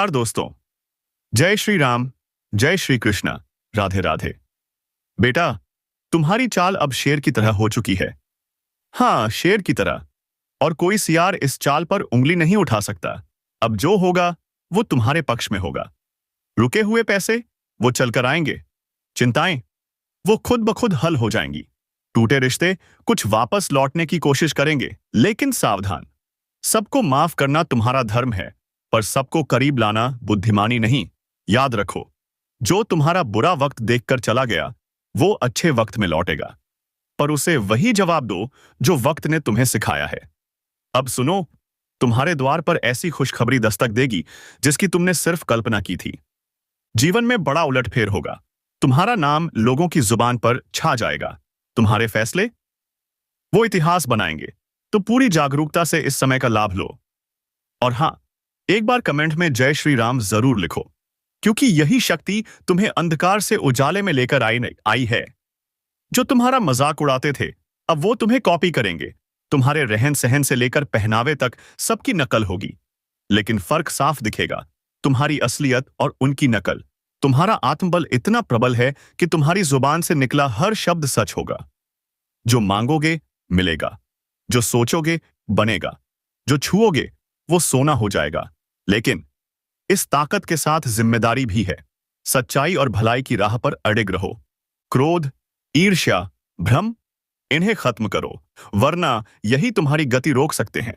नमस्कार दोस्तों। जय श्री राम, जय श्री कृष्ण, राधे राधे। बेटा, तुम्हारी चाल अब शेर की तरह हो चुकी है। हाँ, शेर की तरह। और कोई सियार इस चाल पर उंगली नहीं उठा सकता। अब जो होगा वो तुम्हारे पक्ष में होगा। रुके हुए पैसे वो चलकर आएंगे। चिंताएं वो खुद ब खुद हल हो जाएंगी। टूटे रिश्ते कुछ वापस लौटने की कोशिश करेंगे, लेकिन सावधान। सबको माफ करना तुम्हारा धर्म है, पर सबको करीब लाना बुद्धिमानी नहीं। याद रखो, जो तुम्हारा बुरा वक्त देखकर चला गया वो अच्छे वक्त में लौटेगा, पर उसे वही जवाब दो जो वक्त ने तुम्हें सिखाया है। अब सुनो, तुम्हारे द्वार पर ऐसी खुशखबरी दस्तक देगी जिसकी तुमने सिर्फ कल्पना की थी। जीवन में बड़ा उलटफेर होगा। तुम्हारा नाम लोगों की जुबान पर छा जाएगा। तुम्हारे फैसले वो इतिहास बनाएंगे। तो पूरी जागरूकता से इस समय का लाभ लो। और हां, एक बार कमेंट में जय श्री राम जरूर लिखो, क्योंकि यही शक्ति तुम्हें अंधकार से उजाले में लेकर आई है। जो तुम्हारा मजाक उड़ाते थे अब वो तुम्हें कॉपी करेंगे। तुम्हारे रहन सहन से लेकर पहनावे तक सबकी नकल होगी, लेकिन फर्क साफ दिखेगा, तुम्हारी असलियत और उनकी नकल। तुम्हारा आत्मबल इतना प्रबल है कि तुम्हारी जुबान से निकला हर शब्द सच होगा। जो मांगोगे मिलेगा, जो सोचोगे बनेगा, जो छुओगे वो सोना हो जाएगा। लेकिन इस ताकत के साथ जिम्मेदारी भी है। सच्चाई और भलाई की राह पर अडिग रहो। क्रोध, ईर्ष्या, भ्रम, इन्हें खत्म करो, वरना यही तुम्हारी गति रोक सकते हैं।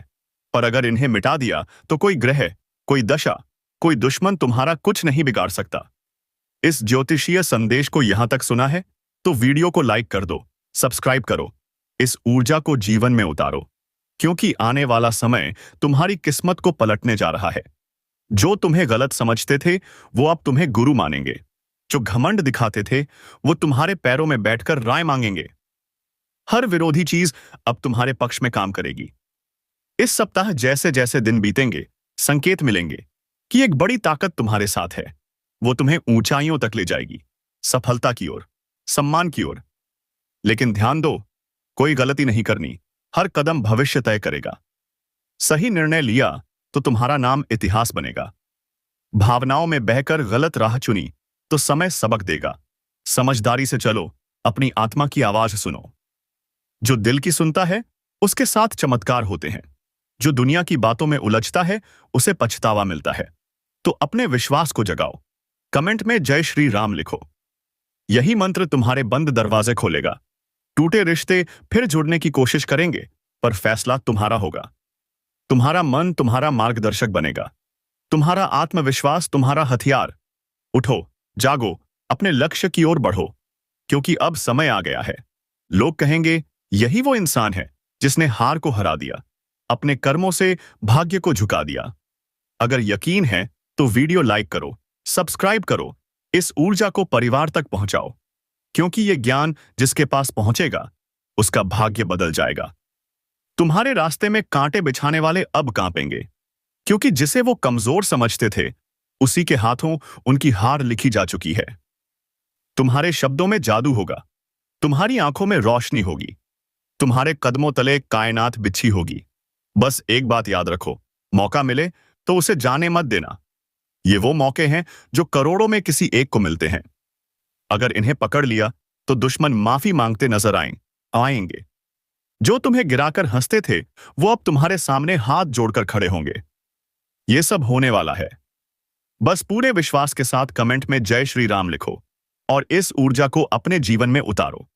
पर अगर इन्हें मिटा दिया तो कोई ग्रह, कोई दशा, कोई दुश्मन तुम्हारा कुछ नहीं बिगाड़ सकता। इस ज्योतिषीय संदेश को यहां तक सुना है तो वीडियो को लाइक कर दो, सब्सक्राइब करो, इस ऊर्जा को जीवन में उतारो, क्योंकि आने वाला समय तुम्हारी किस्मत को पलटने जा रहा है। जो तुम्हें गलत समझते थे वो अब तुम्हें गुरु मानेंगे। जो घमंड दिखाते थे वो तुम्हारे पैरों में बैठकर राय मांगेंगे। हर विरोधी चीज अब तुम्हारे पक्ष में काम करेगी। इस सप्ताह जैसे जैसे दिन बीतेंगे संकेत मिलेंगे कि एक बड़ी ताकत तुम्हारे साथ है। वो तुम्हें ऊंचाइयों तक ले जाएगी, सफलता की ओर, सम्मान की ओर। लेकिन ध्यान दो, कोई गलती नहीं करनी। हर कदम भविष्य तय करेगा। सही निर्णय लिया तो तुम्हारा नाम इतिहास बनेगा। भावनाओं में बहकर गलत राह चुनी तो समय सबक देगा। समझदारी से चलो, अपनी आत्मा की आवाज सुनो। जो दिल की सुनता है उसके साथ चमत्कार होते हैं। जो दुनिया की बातों में उलझता है उसे पछतावा मिलता है। तो अपने विश्वास को जगाओ। कमेंट में जय श्री राम लिखो। यही मंत्र तुम्हारे बंद दरवाजे खोलेगा। टूटे रिश्ते फिर जुड़ने की कोशिश करेंगे, पर फैसला तुम्हारा होगा। तुम्हारा मन तुम्हारा मार्गदर्शक बनेगा। तुम्हारा आत्मविश्वास तुम्हारा हथियार। उठो, जागो, अपने लक्ष्य की ओर बढ़ो, क्योंकि अब समय आ गया है। लोग कहेंगे यही वो इंसान है जिसने हार को हरा दिया, अपने कर्मों से भाग्य को झुका दिया। अगर यकीन है तो वीडियो लाइक करो, सब्सक्राइब करो, इस ऊर्जा को परिवार तक पहुंचाओ, क्योंकि ये ज्ञान जिसके पास पहुंचेगा उसका भाग्य बदल जाएगा। तुम्हारे रास्ते में कांटे बिछाने वाले अब कांपेंगे, क्योंकि जिसे वो कमजोर समझते थे उसी के हाथों उनकी हार लिखी जा चुकी है। तुम्हारे शब्दों में जादू होगा, तुम्हारी आंखों में रोशनी होगी, तुम्हारे कदमों तले कायनात बिछी होगी। बस एक बात याद रखो, मौका मिले तो उसे जाने मत देना। ये वो मौके हैं जो करोड़ों में किसी एक को मिलते हैं। अगर इन्हें पकड़ लिया तो दुश्मन माफी मांगते नजर आएंगे। जो तुम्हें गिराकर हंसते थे वो अब तुम्हारे सामने हाथ जोड़कर खड़े होंगे। ये सब होने वाला है। बस पूरे विश्वास के साथ कमेंट में जय श्री राम लिखो और इस ऊर्जा को अपने जीवन में उतारो।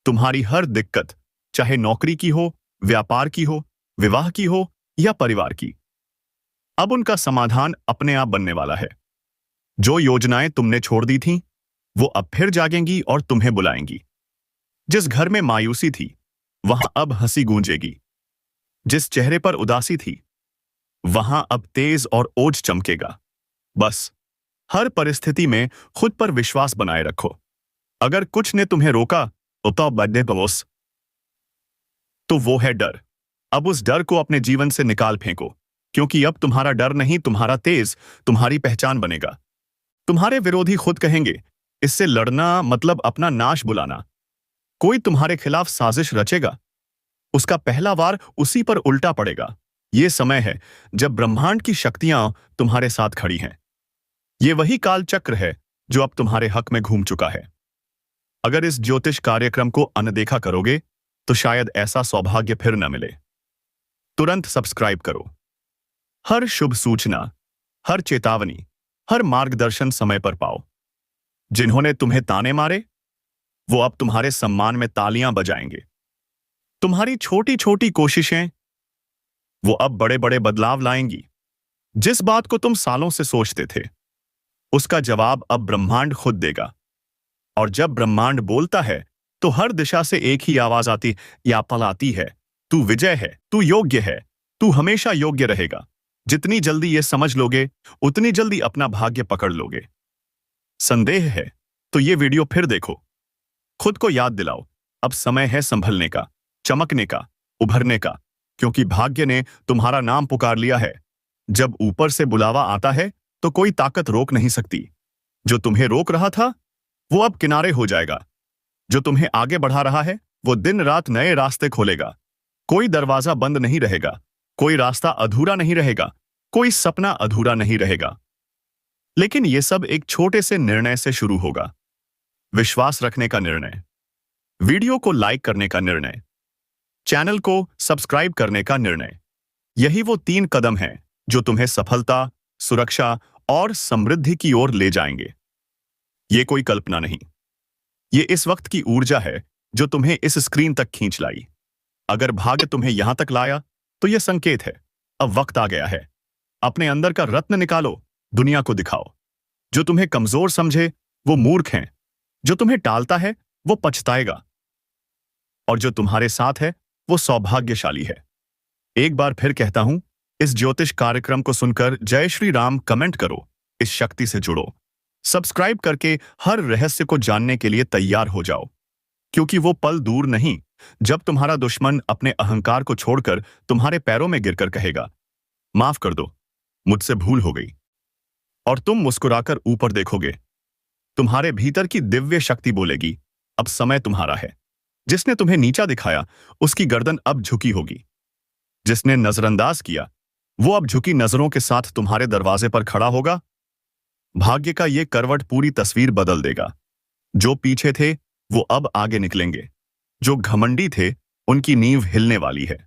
तुम्हारी हर दिक्कत, चाहे नौकरी की हो, व्यापार की हो, विवाह की हो या परिवार की, अब उनका समाधान अपने आप बनने वाला है। जो योजनाएं तुमने छोड़ दी थीं वो अब फिर जागेंगी और तुम्हें बुलाएंगी। जिस घर में मायूसी थी वहां अब हंसी गूंजेगी। जिस चेहरे पर उदासी थी वहां अब तेज और ओज चमकेगा। बस हर परिस्थिति में खुद पर विश्वास बनाए रखो। अगर कुछ ने तुम्हें रोका तो बदले बलोस, तो वो है डर। अब उस डर को अपने जीवन से निकाल फेंको, क्योंकि अब तुम्हारा डर नहीं, तुम्हारा तेज तुम्हारी पहचान बनेगा। तुम्हारे विरोधी खुद कहेंगे इससे लड़ना मतलब अपना नाश बुलाना। कोई तुम्हारे खिलाफ साजिश रचेगा, उसका पहला वार उसी पर उल्टा पड़ेगा। ये समय है जब ब्रह्मांड की शक्तियां तुम्हारे साथ खड़ी हैं। ये वही काल चक्र है जो अब तुम्हारे हक में घूम चुका है। अगर इस ज्योतिष कार्यक्रम को अनदेखा करोगे तो शायद ऐसा सौभाग्य फिर न मिले। तुरंत सब्सक्राइब करो। हर शुभ सूचना, हर चेतावनी, हर मार्गदर्शन समय पर पाओ। जिन्होंने तुम्हें ताने मारे वो अब तुम्हारे सम्मान में तालियां बजाएंगे। तुम्हारी छोटी छोटी कोशिशें वो अब बड़े बड़े बदलाव लाएंगी। जिस बात को तुम सालों से सोचते थे उसका जवाब अब ब्रह्मांड खुद देगा। और जब ब्रह्मांड बोलता है तो हर दिशा से एक ही आवाज आती या पल आती है, तू विजय है, तू योग्य है, तू हमेशा योग्य रहेगा। जितनी जल्दी ये समझ लोगे उतनी जल्दी अपना भाग्य पकड़ लोगे। संदेह है तो ये वीडियो फिर देखो। खुद को याद दिलाओ, अब समय है संभलने का, चमकने का, उभरने का, क्योंकि भाग्य ने तुम्हारा नाम पुकार लिया है। जब ऊपर से बुलावा आता है तो कोई ताकत रोक नहीं सकती। जो तुम्हें रोक रहा था वो अब किनारे हो जाएगा। जो तुम्हें आगे बढ़ा रहा है वो दिन रात नए रास्ते खोलेगा। कोई दरवाजा बंद नहीं रहेगा, कोई रास्ता अधूरा नहीं रहेगा, कोई सपना अधूरा नहीं रहेगा। लेकिन यह सब एक छोटे से निर्णय से शुरू होगा। विश्वास रखने का निर्णय, वीडियो को लाइक करने का निर्णय, चैनल को सब्सक्राइब करने का निर्णय। यही वो 3 कदम हैं जो तुम्हें सफलता, सुरक्षा और समृद्धि की ओर ले जाएंगे। ये कोई कल्पना नहीं, ये इस वक्त की ऊर्जा है जो तुम्हें इस स्क्रीन तक खींच लाई। अगर भाग्य तुम्हें यहां तक लाया तो यह संकेत है, अब वक्त आ गया है। अपने अंदर का रत्न निकालो, दुनिया को दिखाओ। जो तुम्हें कमजोर समझे वो मूर्ख हैं, जो तुम्हें टालता है वो पछताएगा, और जो तुम्हारे साथ है वो सौभाग्यशाली है। एक बार फिर कहता हूं, इस ज्योतिष कार्यक्रम को सुनकर जय श्री राम कमेंट करो, इस शक्ति से जुड़ो। सब्सक्राइब करके हर रहस्य को जानने के लिए तैयार हो जाओ, क्योंकि वो पल दूर नहीं जब तुम्हारा दुश्मन अपने अहंकार को छोड़कर तुम्हारे पैरों में गिरकर कहेगा, माफ कर दो, मुझसे भूल हो गई। और तुम मुस्कुराकर ऊपर देखोगे। तुम्हारे भीतर की दिव्य शक्ति बोलेगी, अब समय तुम्हारा है। जिसने तुम्हें नीचा दिखाया उसकी गर्दन अब झुकी होगी। जिसने नजरअंदाज किया वो अब झुकी नजरों के साथ तुम्हारे दरवाजे पर खड़ा होगा। भाग्य का ये करवट पूरी तस्वीर बदल देगा। जो पीछे थे वो अब आगे निकलेंगे। जो घमंडी थे उनकी नींव हिलने वाली है।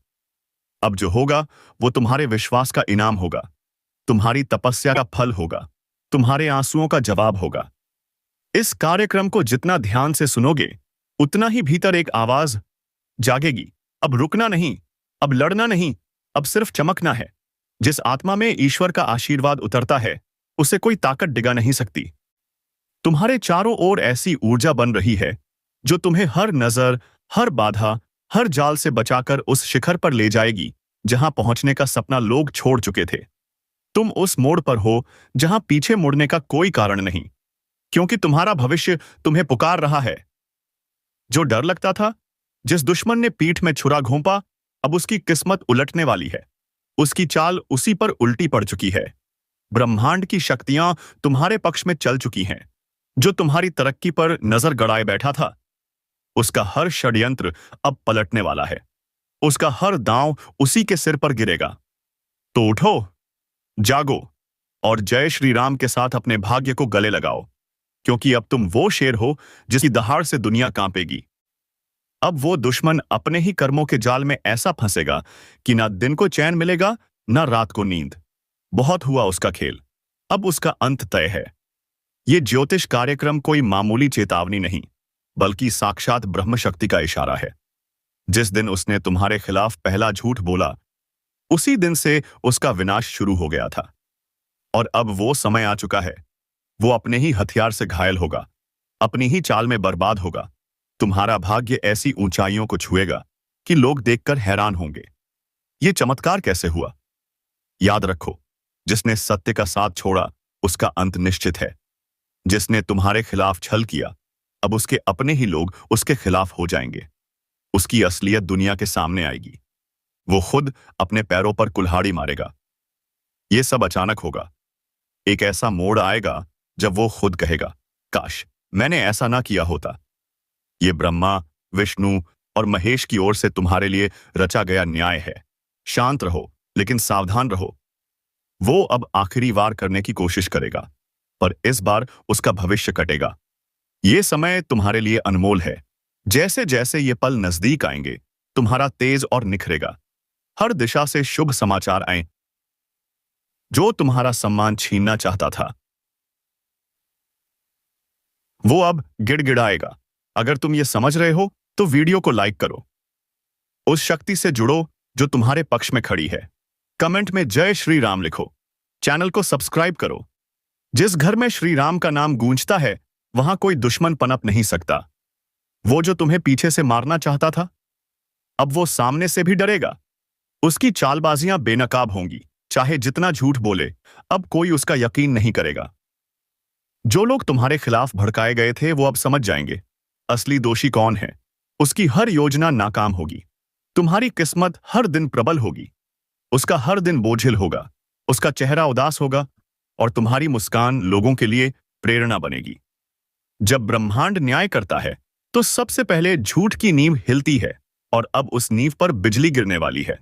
अब जो होगा वो तुम्हारे विश्वास का इनाम होगा, तुम्हारी तपस्या का फल होगा, तुम्हारे आंसुओं का जवाब होगा। इस कार्यक्रम को जितना ध्यान से सुनोगे उतना ही भीतर एक आवाज जागेगी, अब रुकना नहीं, अब लड़ना नहीं, अब सिर्फ चमकना है। जिस आत्मा में ईश्वर का आशीर्वाद उतरता है उसे कोई ताकत डिगा नहीं सकती। तुम्हारे चारों ओर ऐसी ऊर्जा बन रही है जो तुम्हें हर नजर, हर बाधा, हर जाल से बचाकर उस शिखर पर ले जाएगी जहां पहुंचने का सपना लोग छोड़ चुके थे। तुम उस मोड़ पर हो जहां पीछे मुड़ने का कोई कारण नहीं, क्योंकि तुम्हारा भविष्य तुम्हें पुकार रहा है। जो डर लगता था, जिस दुश्मन ने पीठ में छुरा घोंपा, अब उसकी किस्मत उलटने वाली है। उसकी चाल उसी पर उल्टी पड़ चुकी है। ब्रह्मांड की शक्तियां तुम्हारे पक्ष में चल चुकी हैं। जो तुम्हारी तरक्की पर नजर गड़ाए बैठा था उसका हर षड्यंत्र अब पलटने वाला है। उसका हर दांव उसी के सिर पर गिरेगा। तो उठो, जागो और जय श्री राम के साथ अपने भाग्य को गले लगाओ, क्योंकि अब तुम वो शेर हो जिसकी दहाड़ से दुनिया कांपेगी। अब वो दुश्मन अपने ही कर्मों के जाल में ऐसा फंसेगा कि ना दिन को चैन मिलेगा ना रात को नींद। बहुत हुआ उसका खेल, अब उसका अंत तय है। ये ज्योतिष कार्यक्रम कोई मामूली चेतावनी नहीं, बल्कि साक्षात ब्रह्म शक्ति का इशारा है। जिस दिन उसने तुम्हारे खिलाफ पहला झूठ बोला उसी दिन से उसका विनाश शुरू हो गया था। और अब वो समय आ चुका है। वो अपने ही हथियार से घायल होगा, अपनी ही चाल में बर्बाद होगा। तुम्हारा भाग्य ऐसी ऊंचाइयों को छुएगा कि लोग देखकर हैरान होंगे, ये चमत्कार कैसे हुआ। याद रखो, जिसने सत्य का साथ छोड़ा उसका अंत निश्चित है। जिसने तुम्हारे खिलाफ छल किया अब उसके अपने ही लोग उसके खिलाफ हो जाएंगे। उसकी असलियत दुनिया के सामने आएगी। वो खुद अपने पैरों पर कुल्हाड़ी मारेगा। ये सब अचानक होगा। एक ऐसा मोड़ आएगा जब वो खुद कहेगा, काश मैंने ऐसा ना किया होता। ये ब्रह्मा, विष्णु और महेश की ओर से तुम्हारे लिए रचा गया न्याय है। शांत रहो लेकिन सावधान रहो। वो अब आखिरी वार करने की कोशिश करेगा। पर इस बार उसका भविष्य कटेगा। ये समय तुम्हारे लिए अनमोल है। जैसे जैसे ये पल नजदीक आएंगे, तुम्हारा तेज और निखरेगा। हर दिशा से शुभ समाचार आए। जो तुम्हारा सम्मान छीनना चाहता था, वो अब गिड़गिड़ाएगा। अगर तुम ये समझ रहे हो, तो वीडियो को लाइक करो। उस शक्ति से जुड़ो जो तुम्हारे पक्ष में खड़ी है। कमेंट में जय श्री राम लिखो। चैनल को सब्सक्राइब करो। जिस घर में श्री राम का नाम गूंजता है, वहां कोई दुश्मन पनप नहीं सकता। वो जो तुम्हें पीछे से मारना चाहता था, अब वो सामने से भी डरेगा। उसकी चालबाजियां बेनकाब होंगी। चाहे जितना झूठ बोले, अब कोई उसका यकीन नहीं करेगा। जो लोग तुम्हारे खिलाफ भड़काए गए थे, वो अब समझ जाएंगे असली दोषी कौन है। उसकी हर योजना नाकाम होगी। तुम्हारी किस्मत हर दिन प्रबल होगी। उसका हर दिन बोझिल होगा। उसका चेहरा उदास होगा और तुम्हारी मुस्कान लोगों के लिए प्रेरणा बनेगी। जब ब्रह्मांड न्याय करता है, तो सबसे पहले झूठ की नींव हिलती है और अब उस नींव पर बिजली गिरने वाली है।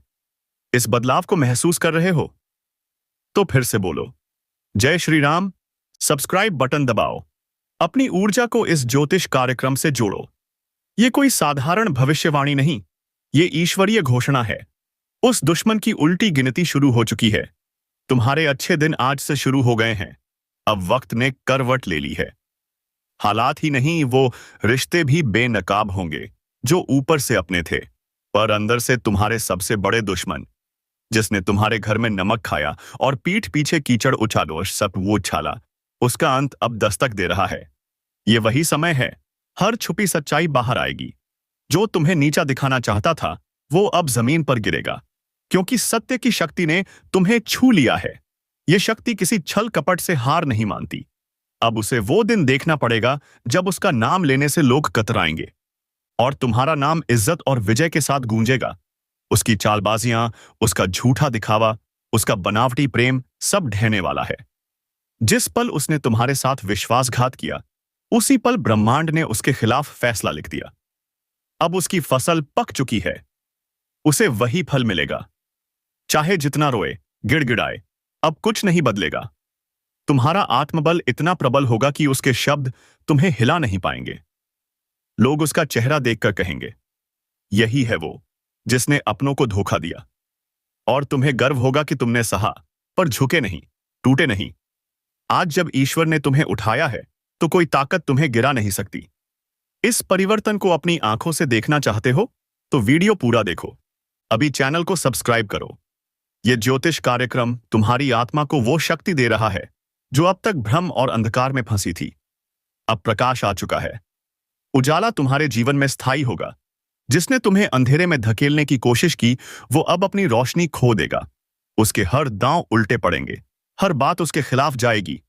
इस बदलाव को महसूस कर रहे हो? तो फिर से बोलो जय श्री राम। सब्सक्राइब बटन दबाओ। अपनी ऊर्जा को इस ज्योतिष कार्यक्रम से जोड़ो। ये कोई साधारण भविष्यवाणी नहीं, ये ईश्वरीय घोषणा है। उस दुश्मन की उल्टी गिनती शुरू हो चुकी है। तुम्हारे अच्छे दिन आज से शुरू हो गए हैं। अब वक्त ने करवट ले ली है। हालात ही नहीं, वो रिश्ते भी बेनकाब होंगे जो ऊपर से अपने थे, पर अंदर से तुम्हारे सबसे बड़े दुश्मन, जिसने तुम्हारे घर में नमक खाया और पीठ पीछे कीचड़ उछालो सब वो उछाला, उसका अंत अब दस्तक दे रहा है। ये वही समय है। हर छुपी सच्चाई बाहर आएगी। जो तुम्हें नीचा दिखाना चाहता था, वो अब जमीन पर गिरेगा, क्योंकि सत्य की शक्ति ने तुम्हें छू लिया है। यह शक्ति किसी छल कपट से हार नहीं मानती। अब उसे वो दिन देखना पड़ेगा जब उसका नाम लेने से लोग कतराएंगे और तुम्हारा नाम इज्जत और विजय के साथ गूंजेगा। उसकी चालबाजियां, उसका झूठा दिखावा, उसका बनावटी प्रेम सब ढहने वाला है। जिस पल उसने तुम्हारे साथ विश्वासघात किया, उसी पल ब्रह्मांड ने उसके खिलाफ फैसला लिख दिया। अब उसकी फसल पक चुकी है। उसे वही फल मिलेगा। चाहे जितना रोए, गिड़गिड़ाए, अब कुछ नहीं बदलेगा। तुम्हारा आत्मबल इतना प्रबल होगा कि उसके शब्द तुम्हें हिला नहीं पाएंगे। लोग उसका चेहरा देखकर कहेंगे, यही है वो जिसने अपनों को धोखा दिया। और तुम्हें गर्व होगा कि तुमने सहा, पर झुके नहीं, टूटे नहीं। आज जब ईश्वर ने तुम्हें उठाया है, तो कोई ताकत तुम्हें गिरा नहीं सकती। इस परिवर्तन को अपनी आंखों से देखना चाहते हो, तो वीडियो पूरा देखो। अभी चैनल को सब्सक्राइब करो। यह ज्योतिष कार्यक्रम तुम्हारी आत्मा को वो शक्ति दे रहा है जो अब तक भ्रम और अंधकार में फंसी थी। अब प्रकाश आ चुका है। उजाला तुम्हारे जीवन में स्थायी होगा। जिसने तुम्हें अंधेरे में धकेलने की कोशिश की, वो अब अपनी रोशनी खो देगा। उसके हर दांव उल्टे पड़ेंगे। हर बात उसके खिलाफ जाएगी।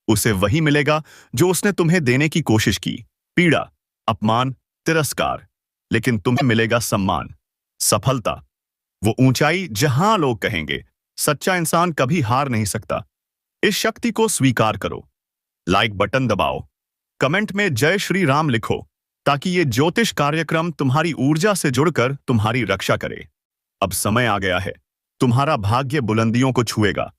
उसे वही मिलेगा जो उसने तुम्हें देने की कोशिश की, पीड़ा, अपमान, तिरस्कार। लेकिन तुम्हें मिलेगा सम्मान, सफलता, वो ऊंचाई जहां लोग कहेंगे सच्चा इंसान कभी हार नहीं सकता। इस शक्ति को स्वीकार करो। लाइक बटन दबाओ। कमेंट में जय श्री राम लिखो, ताकि ये ज्योतिष कार्यक्रम तुम्हारी ऊर्जा से जुड़कर तुम्हारी रक्षा करे। अब समय आ गया है। तुम्हारा भाग्य बुलंदियों को छुएगा।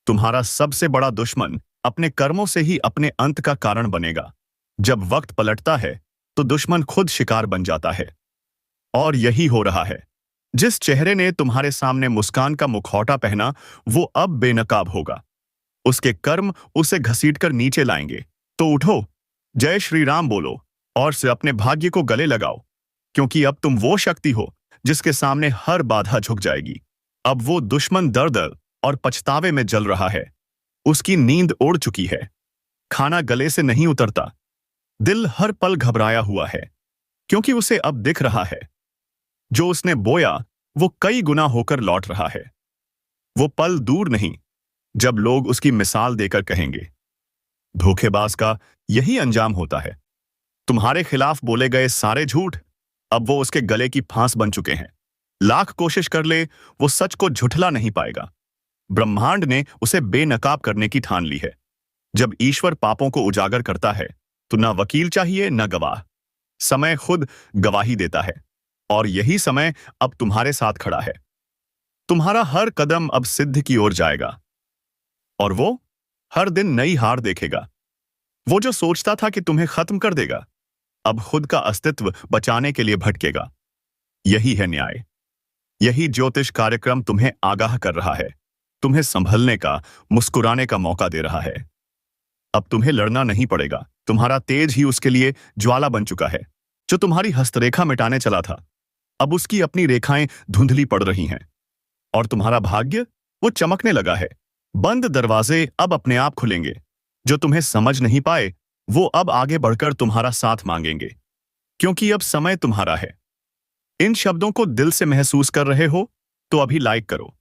तुम्हारा सबसे बड़ा दुश्मन अपने कर्मों से ही अपने अंत का कारण बनेगा। जब वक्त पलटता है, तो दुश्मन खुद शिकार बन जाता है। और यही हो रहा है। जिस चेहरे ने तुम्हारे सामने मुस्कान का मुखौटा पहना, वो अब बेनकाब होगा। उसके कर्म उसे घसीटकर नीचे लाएंगे। तो उठो, जय श्री राम बोलो और से अपने भाग्य को गले लगाओ, क्योंकि अब तुम वो शक्ति हो जिसके सामने हर बाधा झुक जाएगी। अब वो दुश्मन दर्द और पछतावे में जल रहा है। उसकी नींद उड़ चुकी है। खाना गले से नहीं उतरता। दिल हर पल घबराया हुआ है, क्योंकि उसे अब दिख रहा है जो उसने बोया वो कई गुना होकर लौट रहा है। वो पल दूर नहीं जब लोग उसकी मिसाल देकर कहेंगे, धोखेबाज का यही अंजाम होता है। तुम्हारे खिलाफ बोले गए सारे झूठ अब वो उसके गले की फांस बन चुके हैं। लाख कोशिश कर ले, वो सच को झुठला नहीं पाएगा। ब्रह्मांड ने उसे बेनकाब करने की ठान ली है। जब ईश्वर पापों को उजागर करता है, तो ना वकील चाहिए न गवाह। समय खुद गवाही देता है, और यही समय अब तुम्हारे साथ खड़ा है। तुम्हारा हर कदम अब सिद्ध की ओर जाएगा, और वो हर दिन नई हार देखेगा। वो जो सोचता था कि तुम्हें खत्म कर देगा, अब खुद का अस्तित्व बचाने के लिए भटकेगा। यही है न्याय। यही ज्योतिष कार्यक्रम तुम्हें आगाह कर रहा है, तुम्हें संभलने का, मुस्कुराने का मौका दे रहा है। अब तुम्हें लड़ना नहीं पड़ेगा, तुम्हारा तेज ही उसके लिए ज्वाला बन चुका है। जो तुम्हारी हस्तरेखा मिटाने चला था, अब उसकी अपनी रेखाएं धुंधली पड़ रही हैं। और तुम्हारा भाग्य, वो चमकने लगा है। बंद दरवाजे अब अपने आप खुलेंगे। जो तुम्हें समझ नहीं पाए, वो अब आगे बढ़कर तुम्हारा साथ मांगेंगे, क्योंकि अब समय तुम्हारा है। इन शब्दों को दिल से महसूस कर रहे हो तो अभी लाइक करो,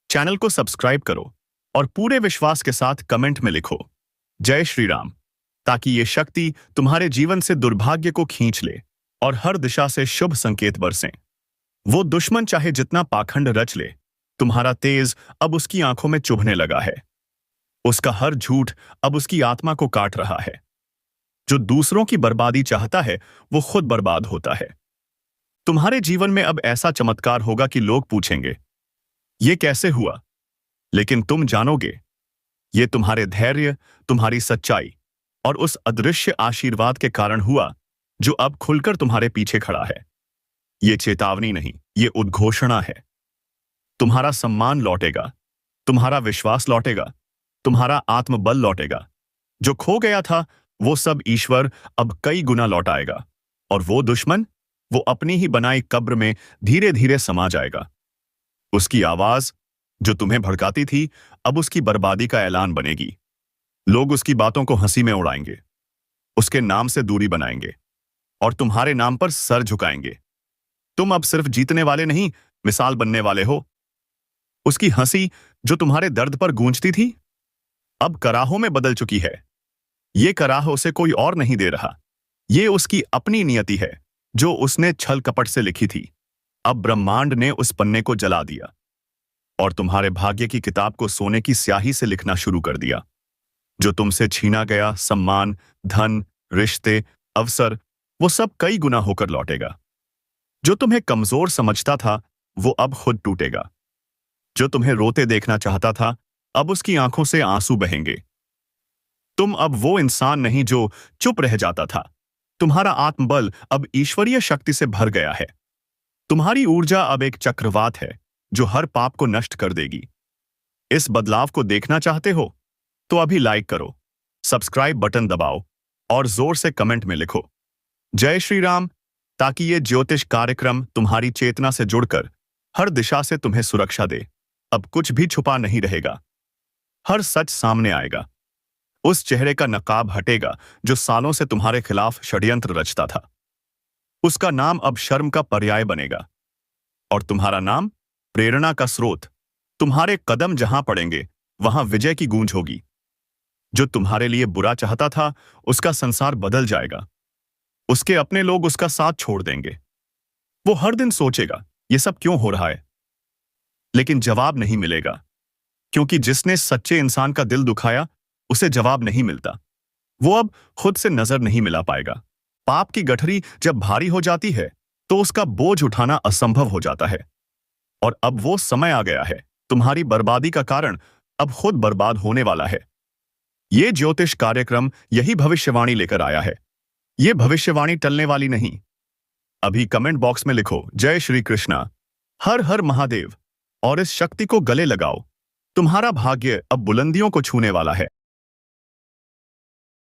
चैनल को सब्सक्राइब करो और पूरे विश्वास के साथ कमेंट में लिखो जय श्री राम, ताकि ये शक्ति तुम्हारे जीवन से दुर्भाग्य को खींच ले और हर दिशा से शुभ संकेत बरसें। वो दुश्मन चाहे जितना पाखंड रच ले, तुम्हारा तेज अब उसकी आंखों में चुभने लगा है। उसका हर झूठ अब उसकी आत्मा को काट रहा है। जो दूसरों की बर्बादी चाहता है, वो खुद बर्बाद होता है। तुम्हारे जीवन में अब ऐसा चमत्कार होगा कि लोग पूछेंगे, ये कैसे हुआ? लेकिन तुम जानोगे, ये तुम्हारे धैर्य, तुम्हारी सच्चाई और उस अदृश्य आशीर्वाद के कारण हुआ, जो अब खुलकर तुम्हारे पीछे खड़ा है। ये चेतावनी नहीं, ये उद्घोषणा है। तुम्हारा सम्मान लौटेगा, तुम्हारा विश्वास लौटेगा, तुम्हारा आत्मबल लौटेगा। जो खो गया था, वो सब ईश्वर अब कई गुना लौटाएगा। और वो दुश्मन, वो अपनी ही बनाई कब्र में धीरे धीरे समा जाएगा। उसकी आवाज, जो तुम्हें भड़काती थी, अब उसकी बर्बादी का ऐलान बनेगी। लोग उसकी बातों को हंसी में उड़ाएंगे, उसके नाम से दूरी बनाएंगे और तुम्हारे नाम पर सर झुकाएंगे। तुम अब सिर्फ जीतने वाले नहीं, मिसाल बनने वाले हो। उसकी हंसी, जो तुम्हारे दर्द पर गूंजती थी, अब कराहों में बदल चुकी है। ये कराह उसे कोई और नहीं दे रहा, ये उसकी अपनी नियति है, जो उसने छल कपट से लिखी थी। अब ब्रह्मांड ने उस पन्ने को जला दिया और तुम्हारे भाग्य की किताब को सोने की स्याही से लिखना शुरू कर दिया। जो तुमसे छीना गया सम्मान, धन, रिश्ते, अवसर, वो सब कई गुना होकर लौटेगा। जो तुम्हें कमजोर समझता था, वो अब खुद टूटेगा। जो तुम्हें रोते देखना चाहता था, अब उसकी आंखों से आंसू बहेंगे। तुम अब वो इंसान नहीं जो चुप रह जाता था। तुम्हारा आत्मबल अब ईश्वरीय शक्ति से भर गया है। तुम्हारी ऊर्जा अब एक चक्रवात है, जो हर पाप को नष्ट कर देगी। इस बदलाव को देखना चाहते हो तो अभी लाइक करो, सब्सक्राइब बटन दबाओ और जोर से कमेंट में लिखो जय श्री राम, ताकि ये ज्योतिष कार्यक्रम तुम्हारी चेतना से जुड़कर हर दिशा से तुम्हें सुरक्षा दे। अब कुछ भी छुपा नहीं रहेगा, हर सच सामने आएगा। उस चेहरे का नकाब हटेगा जो सालों से तुम्हारे खिलाफ षड्यंत्र रचता था। उसका नाम अब शर्म का पर्याय बनेगा और तुम्हारा नाम प्रेरणा का स्रोत। तुम्हारे कदम जहां पड़ेंगे, वहां विजय की गूंज होगी। जो तुम्हारे लिए बुरा चाहता था, उसका संसार बदल जाएगा। उसके अपने लोग उसका साथ छोड़ देंगे। वो हर दिन सोचेगा, ये सब क्यों हो रहा है? लेकिन जवाब नहीं मिलेगा, क्योंकि जिसने सच्चे इंसान का दिल दुखाया, उसे जवाब नहीं मिलता। वो अब खुद से नजर नहीं मिला पाएगा। पाप की गठरी जब भारी हो जाती है, तो उसका बोझ उठाना असंभव हो जाता है। और अब वो समय आ गया है, तुम्हारी बर्बादी का कारण अब खुद बर्बाद होने वाला है। ये ज्योतिष कार्यक्रम यही भविष्यवाणी लेकर आया है। ये भविष्यवाणी टलने वाली नहीं। अभी कमेंट बॉक्स में लिखो जय श्री कृष्णा, हर हर महादेव और इस शक्ति को गले लगाओ। तुम्हारा भाग्य अब बुलंदियों को छूने वाला है।